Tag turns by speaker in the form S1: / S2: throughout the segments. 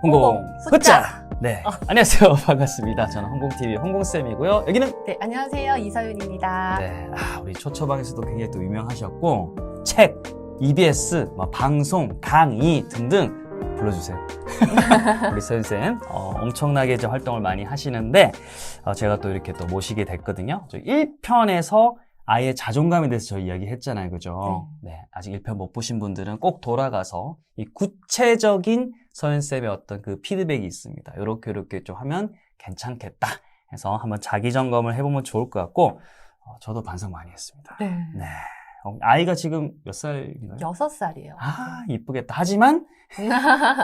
S1: 홍공
S2: 훗자!
S1: 네, 안녕하세요. 반갑습니다. 저는 홍공TV 홍공쌤이고요. 여기는
S2: 네, 안녕하세요. 이서윤입니다.
S1: 네, 우리 초처방에서도 굉장히 또 유명하셨고 책, EBS, 방송, 강의 등등 불러주세요. 우리 서윤쌤 엄청나게 이제 활동을 많이 하시는데 제가 또 이렇게 또 모시게 됐거든요. 1편에서 아이의 자존감에 대해서 저희 이야기했잖아요. 그죠? 네, 아직 1편 못 보신 분들은 꼭 돌아가서 이 구체적인 서윤쌤의 어떤 그 피드백이 있습니다. 이렇게 좀 하면 괜찮겠다 해서 한번 자기 점검을 해보면 좋을 것 같고 저도 반성 많이 했습니다.
S2: 네.
S1: 네. 아이가 지금 몇 살인가요?
S2: 6살이에요.
S1: 아, 이쁘겠다. 하지만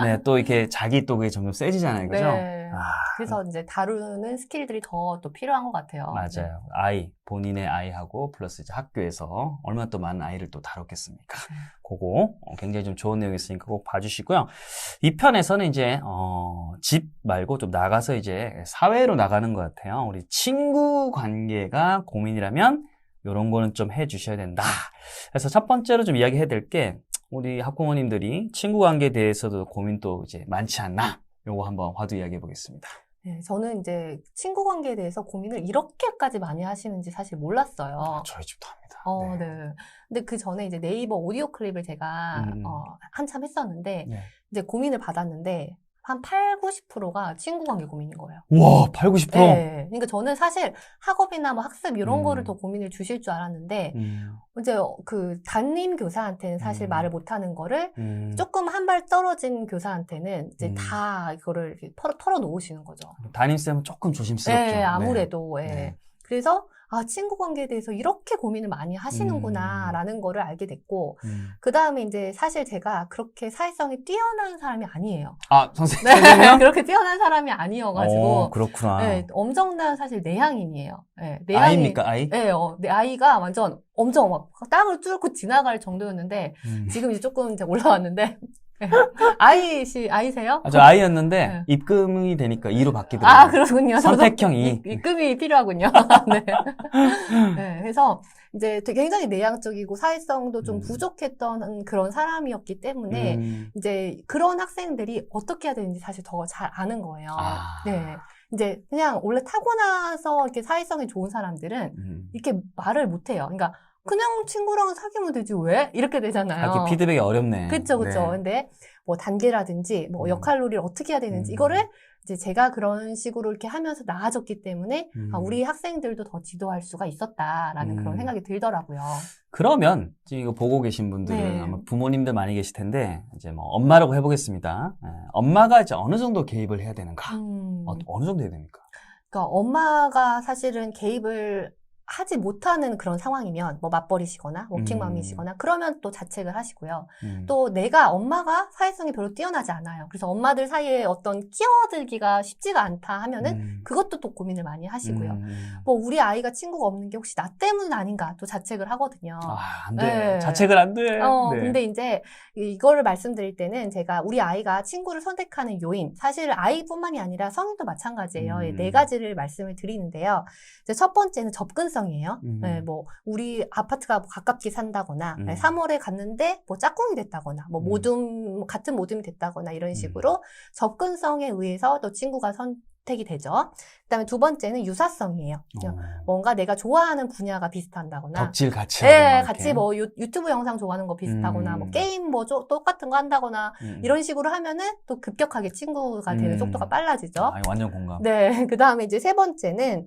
S1: 네, 또 이렇게 자기 또 그게 점점 세지잖아요. 그죠?
S2: 네. 그래서 이제 다루는 스킬들이 더 또 필요한 것 같아요.
S1: 맞아요. 아이, 본인의 아이하고 플러스 이제 학교에서 얼마나 또 많은 아이를 또 다뤘겠습니까? 그거 굉장히 좀 좋은 내용이 있으니까 꼭 봐주시고요. 이 편에서는 이제 집 말고 좀 나가서 이제 사회로 나가는 것 같아요. 우리 친구 관계가 고민이라면 이런 거는 좀 해주셔야 된다. 그래서 첫 번째로 좀 이야기해야 될 게 우리 학부모님들이 친구 관계에 대해서도 고민도 이제 많지 않나? 요거 한번 화두 이야기해 보겠습니다.
S2: 네, 저는 이제 친구 관계에 대해서 고민을 이렇게까지 많이 하시는지 사실 몰랐어요.
S1: 저희 집도 합니다.
S2: 네. 근데 그 전에 이제 네이버 오디오 클립을 제가 한참 했었는데 이제 고민을 받았는데 한 80~90%가 친구 관계 고민인 거예요.
S1: 와, 80~90%?
S2: 네. 그러니까 저는 사실 학업이나 뭐 학습 이런 거를 더 고민을 주실 줄 알았는데 이제 그 담임 교사한테는 사실 말을 못 하는 거를 조금 한 발 떨어진 교사한테는 이제 다 이거를 이렇게 털어 놓으시는 거죠.
S1: 담임쌤은 조금 조심스럽죠.
S2: 네, 아무래도.
S1: 네. 네.
S2: 그래서 친구 관계에 대해서 이렇게 고민을 많이 하시는구나 라는 거를 알게 됐고 그 다음에 이제 사실 제가 그렇게 사회성이 뛰어난 사람이 아니에요.
S1: 아, 선생님요?
S2: 그렇게 뛰어난 사람이 아니어가지고
S1: 그렇구나.
S2: 네, 엄청난 사실 내향인이에요. 네,
S1: 아이입니까, 아이?
S2: 네, 내 아이가 완전 엄청 막 땅을 뚫고 지나갈 정도였는데 지금 이제 조금 이제 올라왔는데 아이세요?
S1: 저 아이였는데
S2: 네.
S1: 입금이 되니까 2로 바뀌더라고요.
S2: 그렇군요.
S1: 선택형 2.
S2: 입금이 필요하군요. 네. 네. 그래서 이제 되게 굉장히 내향적이고 사회성도 좀 부족했던 그런 사람이었기 때문에 이제 그런 학생들이 어떻게 해야 되는지 사실 더 잘 아는 거예요. 네. 이제 그냥 원래 타고나서 이렇게 사회성이 좋은 사람들은 이렇게 말을 못 해요. 그러니까 그냥 친구랑 사귀면 되지 왜? 이렇게 되잖아요.
S1: 자기 피드백이 어렵네.
S2: 그쵸.
S1: 네.
S2: 근데 뭐 단계라든지 뭐 역할놀이를 어떻게 해야 되는지 이거를 이제 제가 그런 식으로 이렇게 하면서 나아졌기 때문에 우리 학생들도 더 지도할 수가 있었다라는 그런 생각이 들더라고요.
S1: 그러면 지금 이거 보고 계신 분들은
S2: 네.
S1: 아마 부모님들 많이 계실 텐데 이제 뭐 엄마라고 해보겠습니다. 엄마가 이제 어느 정도 개입을 해야 되는가? 어느 정도 해야 됩니까?
S2: 그러니까 엄마가 사실은 개입을 하지 못하는 그런 상황이면 뭐 맞벌이시거나 워킹맘이시거나 그러면 또 자책을 하시고요. 또 엄마가 사회성이 별로 뛰어나지 않아요. 그래서 엄마들 사이에 어떤 끼어들기가 쉽지가 않다 하면은 그것도 또 고민을 많이 하시고요. 뭐 우리 아이가 친구가 없는 게 혹시 나 때문 아닌가 또 자책을 하거든요.
S1: 안 돼.
S2: 네.
S1: 자책을 안 돼. 네.
S2: 근데 이제 이거를 말씀드릴 때는 제가 우리 아이가 친구를 선택하는 요인, 사실 아이뿐만이 아니라 성인도 마찬가지예요. 4가지를 말씀을 드리는데요. 이제 첫 번째는 접근성이에요. 네, 뭐 우리 아파트가 가깝게 산다거나 3월에 갔는데 뭐 짝꿍이 됐다거나 뭐 같은 모둠이 됐다거나 이런 식으로 접근성에 의해서 또 친구가 선택이 되죠. 그다음에 두 번째는 유사성이에요. 뭔가 내가 좋아하는 분야가 비슷한다거나
S1: 덕질 같이
S2: 네, 같이 뭐 유튜브 영상 좋아하는 거 비슷하거나 뭐 게임 뭐 똑같은 거 한다거나 이런 식으로 하면은 또 급격하게 친구가 되는 속도가 빨라지죠.
S1: 완전 공감.
S2: 네, 그다음에 이제 세 번째는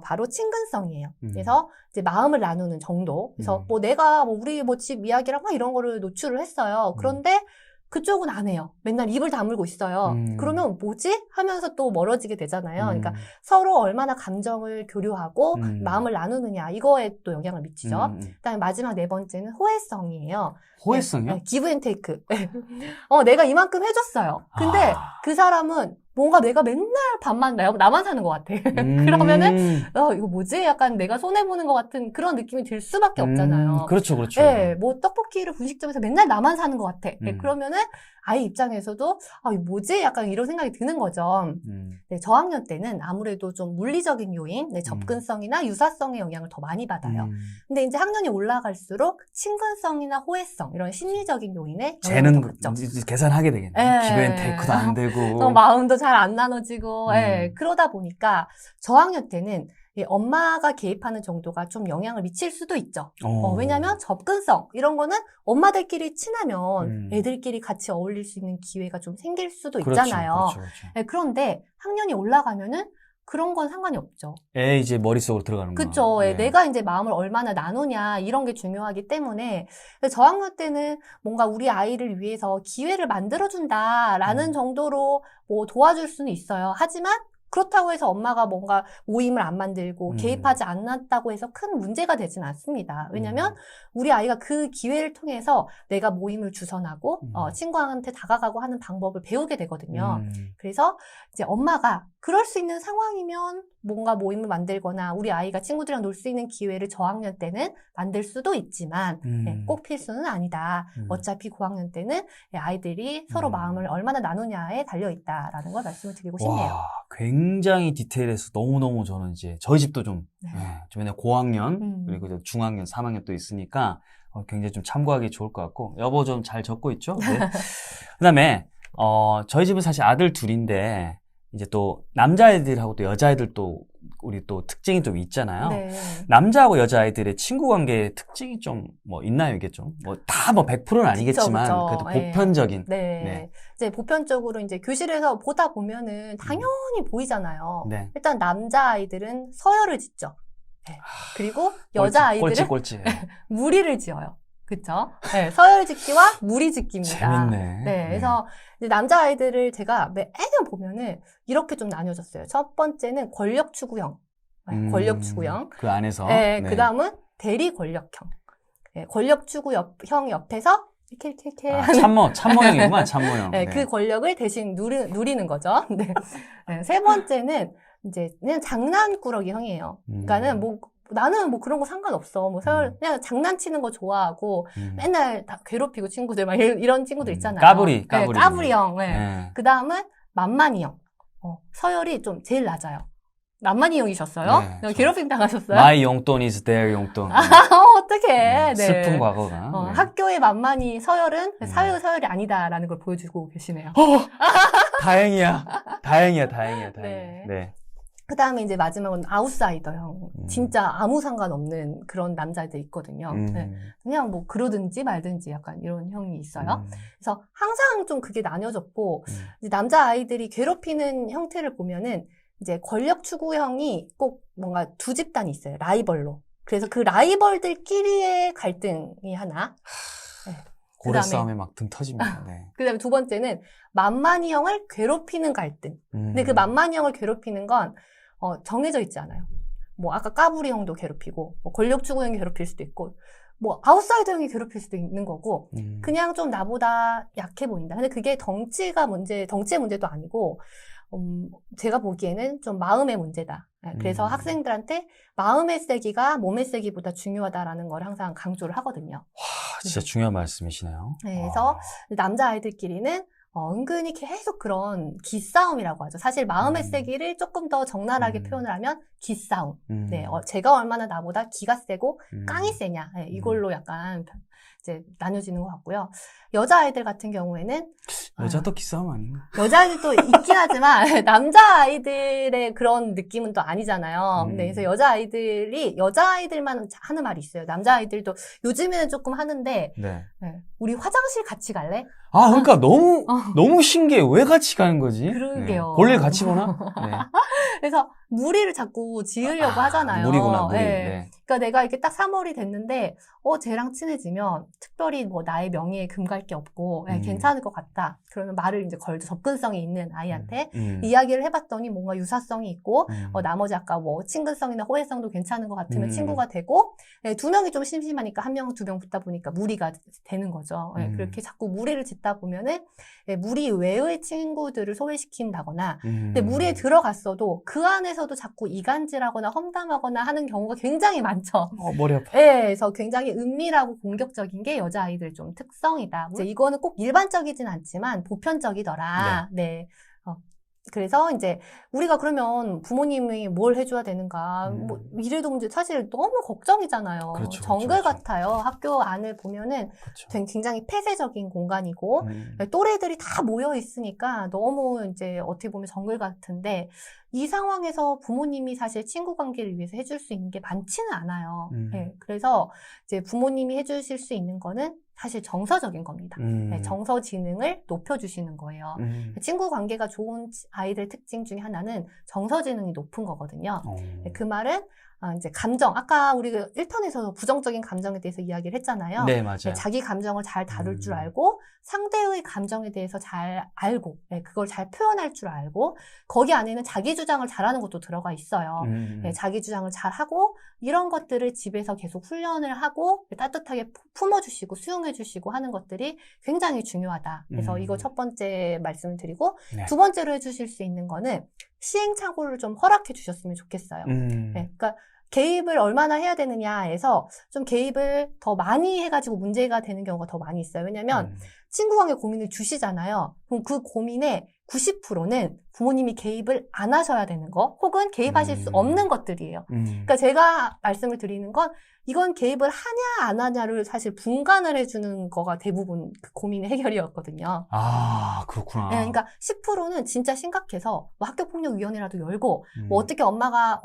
S2: 바로 친근성이에요. 그래서 이제 마음을 나누는 정도. 그래서 뭐 내가 뭐 우리 뭐 집 이야기랑 막 이런 거를 노출을 했어요. 그런데 그쪽은 안 해요. 맨날 입을 다물고 있어요. 그러면 뭐지? 하면서 또 멀어지게 되잖아요. 그러니까 서로 얼마나 감정을 교류하고 마음을 나누느냐 이거에 또 영향을 미치죠. 그다음에 마지막 4번째는 호혜성이에요.
S1: 호혜성이요?
S2: 네, 기브 앤 테이크. 내가 이만큼 해줬어요. 근데 그 사람은 뭔가 내가 맨날 밥만 나만 사는 것 같아. 그러면은 이거 뭐지? 약간 내가 손해보는 것 같은 그런 느낌이 들 수밖에 없잖아요.
S1: 그렇죠.
S2: 네, 뭐 떡볶이를 분식점에서 맨날 나만 사는 것 같아. 그러면은 아이 입장에서도 이거 뭐지? 약간 이런 생각이 드는 거죠. 네, 저학년 때는 아무래도 좀 물리적인 요인, 네, 접근성이나 유사성의 영향을 더 많이 받아요. 근데 이제 학년이 올라갈수록 친근성이나 호혜성 이런 심리적인 요인에 영향을 더 받죠.
S1: 계산하게 되겠네. 기브앤테이크도 안 되고.
S2: 마음도 잘 안 나눠지고 그러다 보니까 저학년 때는 엄마가 개입하는 정도가 좀 영향을 미칠 수도 있죠. 왜냐하면 접근성 이런 거는 엄마들끼리 친하면 애들끼리 같이 어울릴 수 있는 기회가 좀 생길 수도 있잖아요.
S1: 그렇죠.
S2: 그런데 학년이 올라가면은 그런 건 상관이 없죠.
S1: 애 이제 머릿속으로 들어가는 거야.
S2: 그쵸. 내가 이제 마음을 얼마나 나누냐 이런 게 중요하기 때문에 저학년 때는 뭔가 우리 아이를 위해서 기회를 만들어준다라는 정도로 뭐 도와줄 수는 있어요. 하지만 그렇다고 해서 엄마가 뭔가 모임을 안 만들고 개입하지 않았다고 해서 큰 문제가 되지는 않습니다. 왜냐면 우리 아이가 그 기회를 통해서 내가 모임을 주선하고 친구한테 다가가고 하는 방법을 배우게 되거든요. 그래서 이제 엄마가 그럴 수 있는 상황이면 뭔가 모임을 만들거나 우리 아이가 친구들이랑 놀 수 있는 기회를 저학년 때는 만들 수도 있지만 꼭 필수는 아니다. 어차피 고학년 때는 아이들이 서로 마음을 얼마나 나누냐에 달려있다라는 걸 말씀을 드리고 싶네요.
S1: 와, 굉장히 디테일해서 너무너무 저는 이제 저희 집도 좀 옛날 고학년 그리고 중학년, 3학년 또 있으니까 굉장히 좀 참고하기 좋을 것 같고 여보 좀 잘 적고 있죠? 네. 그다음에 저희 집은 사실 아들 둘인데 이제 또 남자애들하고 또 여자애들 또 우리 또 특징이 좀 있잖아요.
S2: 네.
S1: 남자하고 여자아이들의 친구 관계의 특징이 좀 뭐 있나요, 이게 좀? 뭐 다 뭐 100%는 아니겠지만
S2: 그쵸.
S1: 그래도 보편적인.
S2: 네. 이제 보편적으로 이제 교실에서 보다 보면은 당연히 보이잖아요.
S1: 네.
S2: 일단 남자아이들은 서열을 짓죠. 네. 그리고 여자아이들은
S1: 꼴찌.
S2: 무리를 지어요. 그쵸? 네, 서열 짓기와 무리 짓기입니다.
S1: 재밌네.
S2: 네, 그래서 이제 남자아이들을 제가 매년 보면은 이렇게 좀 나뉘어졌어요. 첫 번째는 권력 추구형. 권력 추구형.
S1: 그 안에서.
S2: 네, 그 다음은 대리 권력형. 네, 권력 추구형 옆에서 이렇게
S1: 참모형이구만, 참모형.
S2: 네, 그 권력을 대신 누리는 거죠. 네. 네, 세 번째는 이제 그냥 장난꾸러기 형이에요. 그러니까는 나는 뭐 그런 거 상관없어. 그냥 장난치는 거 좋아하고 맨날 다 괴롭히고 친구들 막 이런 친구들 있잖아요.
S1: 까불이.
S2: 네, 까불이형. 네. 그 다음은 만만이형. 서열이 좀 제일 낮아요. 만만이형이셨어요?
S1: 네,
S2: 괴롭힘 당하셨어요?
S1: My 용돈 is their 용돈.
S2: 어떡해. 네.
S1: 슬픈 과거가.
S2: 학교의 만만이 서열은 사회 서열이 아니다라는 걸 보여주고 계시네요.
S1: 다행이야.
S2: 네. 그 다음에 이제 마지막은 아웃사이더형. 진짜 아무 상관없는 그런 남자애들 있거든요. 네. 그냥 뭐 그러든지 말든지 약간 이런 형이 있어요. 그래서 항상 좀 그게 나뉘어졌고, 이제 남자아이들이 괴롭히는 형태를 보면은 이제 권력 추구형이 꼭 뭔가 두 집단이 있어요. 라이벌로. 그래서 그 라이벌들끼리의 갈등이 하나. 네.
S1: 고래 싸움에 막 등 터집니다. 네.
S2: 그 다음에 두 번째는 만만이 형을 괴롭히는 갈등. 근데 그 만만이 형을 괴롭히는 건 정해져 있지 않아요. 뭐 아까 까불이 형도 괴롭히고 뭐 권력 추구 형이 괴롭힐 수도 있고 뭐 아웃사이더 형이 괴롭힐 수도 있는 거고 그냥 좀 나보다 약해 보인다. 근데 그게 덩치의 문제도 아니고 제가 보기에는 좀 마음의 문제다. 그래서 학생들한테 마음의 세기가 몸의 세기보다 중요하다라는 걸 항상 강조를 하거든요.
S1: 와, 진짜 중요한 말씀이시네요.
S2: 네, 그래서 남자아이들끼리는 은근히 계속 그런 기싸움이라고 하죠. 사실 마음의 세기를 조금 더 적나라하게 표현을 하면 기싸움. 네, 제가 얼마나 나보다 기가 세고 깡이 세냐. 네, 이걸로 약간 이제 나뉘어지는 것 같고요. 여자아이들 같은 경우에는
S1: 여자도 기싸움 아닌가?
S2: 여자아이들도 있긴 하지만 남자아이들의 그런 느낌은 또 아니잖아요. 네, 그래서 여자아이들만 하는 말이 있어요. 남자아이들도 요즘에는 조금 하는데 네, 우리 화장실 같이 갈래?
S1: 그러니까 너무 신기해. 왜 같이 가는 거지?
S2: 그러게요.
S1: 네. 볼일 같이 보나? 네.
S2: 그래서 무리를 자꾸 지으려고 하잖아요.
S1: 무리구나, 무리.
S2: 네.
S1: 네.
S2: 그러니까 내가 이렇게 딱 3월이 됐는데, 쟤랑 친해지면 특별히 뭐 나의 명예에 금갈 게 없고, 괜찮을 것 같다. 그러면 말을 이제 걸죠. 접근성이 있는 아이한테. 이야기를 해봤더니 뭔가 유사성이 있고, 나머지 아까 뭐 친근성이나 호혜성도 괜찮은 것 같으면 친구가 되고, 두 명이 좀 심심하니까 한 명, 두 명 붙다 보니까 무리가 되는 거죠. 그렇게 자꾸 무리를 짓다 보면은, 무리 외의 친구들을 소외시킨다거나, 근데 무리에 들어갔어도 그 안에서도 자꾸 이간질하거나 험담하거나 하는 경우가 굉장히 많이 많죠.
S1: 머리 아파.
S2: 네, 그래서 굉장히 은밀하고 공격적인 게 여자아이들 좀 특성이다. 이제 이거는 꼭 일반적이진 않지만 보편적이더라. 네. 그래서 이제 우리가 그러면 부모님이 뭘 해줘야 되는가. 뭐 이래도 문제 사실 너무 걱정이잖아요.
S1: 그렇죠,
S2: 정글
S1: 그렇죠.
S2: 같아요. 학교 안을 보면은
S1: 그렇죠.
S2: 굉장히 폐쇄적인 공간이고 또래들이 다 모여 있으니까 너무 이제 어떻게 보면 정글 같은데 이 상황에서 부모님이 사실 친구 관계를 위해서 해줄 수 있는 게 많지는 않아요. 네, 그래서 이제 부모님이 해주실 수 있는 거는 사실 정서적인 겁니다. 네, 정서 지능을 높여주시는 거예요. 친구 관계가 좋은 아이들 특징 중에 하나는 정서 지능이 높은 거거든요. 네, 그 말은 이제 감정, 아까 우리가 1편에서 부정적인 감정에 대해서 이야기를 했잖아요.
S1: 네, 맞아요.
S2: 네, 자기 감정을 잘 다룰 줄 알고 상대의 감정에 대해서 잘 알고 네, 그걸 잘 표현할 줄 알고 거기 안에는 자기 주장을 잘하는 것도 들어가 있어요. 네, 자기 주장을 잘하고 이런 것들을 집에서 계속 훈련을 하고 따뜻하게 품어주시고 수용해주시고 하는 것들이 굉장히 중요하다. 그래서 이거 첫 번째 말씀을 드리고
S1: 네.
S2: 두 번째로 해주실 수 있는 거는 시행착오를 좀 허락해 주셨으면 좋겠어요. 네, 그러니까 개입을 얼마나 해야 되느냐에서 좀 개입을 더 많이 해가지고 문제가 되는 경우가 더 많이 있어요. 왜냐하면 친구 관계 고민을 주시잖아요. 그럼 그 고민의 90%는 부모님이 개입을 안 하셔야 되는 거 혹은 개입하실 수 없는 것들이에요. 그러니까 제가 말씀을 드리는 건 이건 개입을 하냐 안 하냐를 사실 분간을 해주는 거가 대부분 그 고민의 해결이었거든요.
S1: 아, 그렇구나.
S2: 네, 그러니까 10%는 진짜 심각해서 뭐 학교폭력위원회라도 열고 뭐 어떻게 엄마가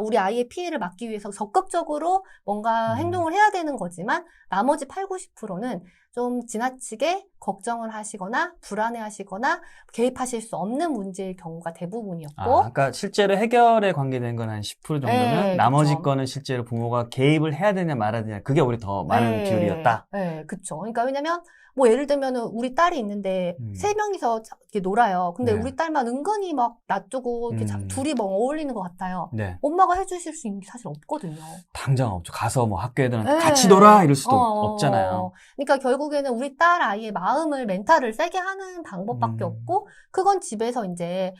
S2: 우리 아이의 피해를 막기 위해서 적극적으로 뭔가 행동을 해야 되는 거지만 나머지 8, 90%는 좀 지나치게 걱정을 하시거나 불안해하시거나 개입하실 수 없는 문제일 경우가 대부분이었고
S1: 그러니까 실제로 해결에 관계된 건 한 10% 정도면
S2: 네,
S1: 나머지
S2: 그쵸.
S1: 거는 실제로 부모가 개입을 해야 되냐 말아야 되냐 그게 우리 더 많은 비율이었다.
S2: 네, 그렇죠. 그러니까 왜냐면 뭐 예를 들면은 우리 딸이 있는데 세 명이서 이렇게 놀아요. 근데
S1: 네.
S2: 우리 딸만 은근히 막 놔두고 이렇게 둘이 뭐 어울리는 것 같아요.
S1: 네.
S2: 엄마가 해주실 수 있는 게 사실 없거든요.
S1: 당장 없죠. 가서 뭐 학교 애들한테
S2: 네.
S1: 같이 놀아 이럴 수도 없잖아요.
S2: 그러니까 결국에는 우리 딸 아이의 마음을 멘탈을 세게 하는 방법밖에 없고 그건 집에서 이제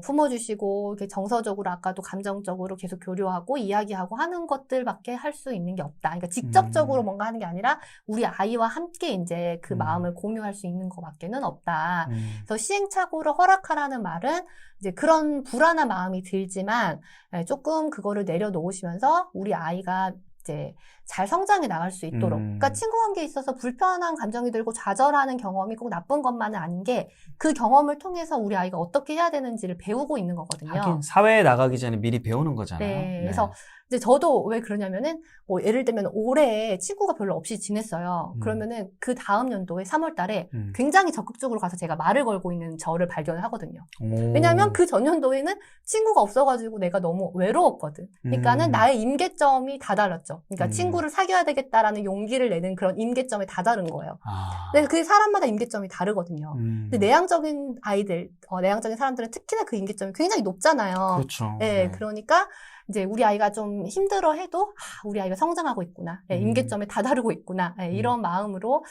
S2: 품어주시고 이렇게 정서적으로 아까도 감정적으로 계속 교류하고 이야기하고 하는 것들밖에 할 수 있는 게 없다. 그러니까 직접적으로 뭔가 하는 게 아니라 우리 아이와 함께 이제 그 마음을 공유할 수 있는 것밖에는 없다. 그래서 시행착오를 허락하라는 말은 이제 그런 불안한 마음이 들지만 조금 그거를 내려놓으시면서 우리 아이가 이제 잘 성장해 나갈 수 있도록. 그러니까 친구 관계에 있어서 불편한 감정이 들고 좌절하는 경험이 꼭 나쁜 것만은 아닌 게 그 경험을 통해서 우리 아이가 어떻게 해야 되는지를 배우고 있는 거거든요.
S1: 하긴 사회에 나가기 전에 미리 배우는 거잖아요.
S2: 네, 그래서 이제 저도 왜 그러냐면은 뭐 예를 들면 올해 친구가 별로 없이 지냈어요. 그러면은 그 다음 연도에 3월 달에 굉장히 적극적으로 가서 제가 말을 걸고 있는 저를 발견을 하거든요. 왜냐하면 그 전년도에는 친구가 없어가지고 내가 너무 외로웠거든. 그러니까는 나의 임계점이 다 달랐죠. 그러니까 친구를 사귀어야 되겠다라는 용기를 내는 그런 임계점이 다 다른 거예요. 근데 그 사람마다 임계점이 다르거든요. 근데 내향적인 아이들, 내향적인 사람들은 특히나 그 임계점이 굉장히 높잖아요.
S1: 그렇죠.
S2: 네, 그러니까 이제 우리 아이가 좀 힘들어 해도 우리 아이가 성장하고 있구나. 임계점에 다다르고 있구나. 이런 마음으로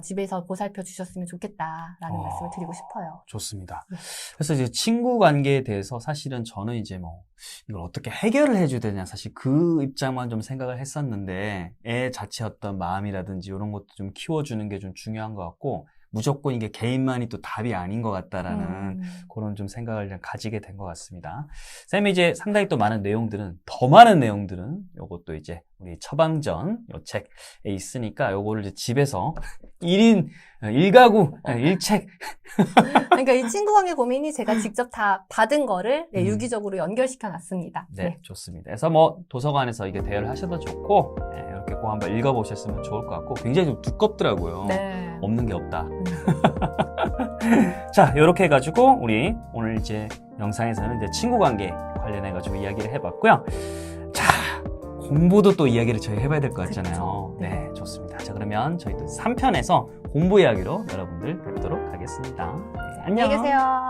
S2: 집에서 보살펴 주셨으면 좋겠다라는 말씀을 드리고 싶어요.
S1: 좋습니다.
S2: 네.
S1: 그래서 이제 친구 관계에 대해서 사실은 저는 이제 뭐 이걸 어떻게 해결을 해줘야 되냐 사실 그 입장만 좀 생각을 했었는데 애 자체 어떤 마음이라든지 이런 것도 좀 키워주는 게 좀 중요한 것 같고 무조건 이게 개인만이 또 답이 아닌 것 같다라는 그런 좀 생각을 좀 가지게 된 것 같습니다. 쌤이 이제 상당히 또 많은 내용들은, 더 많은 내용들은 요것도 이제 우리 처방전 요 책에 있으니까 요거를 이제 집에서 1인 1가구 1책.
S2: 그러니까 이 친구 관계 고민이 제가 직접 다 받은 거를 유기적으로 연결시켜 놨습니다.
S1: 네, 좋습니다. 그래서 뭐 도서관에서 이게 대여를 하셔도 좋고 이렇게 꼭 한번 읽어보셨으면 좋을 것 같고 굉장히 좀 두껍더라고요.
S2: 네.
S1: 없는 게 없다. 자, 이렇게 해가지고 우리 오늘 이제 영상에서는 이제 친구 관계 관련해가지고 이야기를 해봤고요. 자, 공부도 또 이야기를 저희 해봐야 될 것 같잖아요.
S2: 그쵸.
S1: 네, 좋습니다. 자, 그러면 저희 또 3편에서 공부 이야기로 여러분들 뵙도록 하겠습니다. 네, 안녕.
S2: 안녕히 계세요.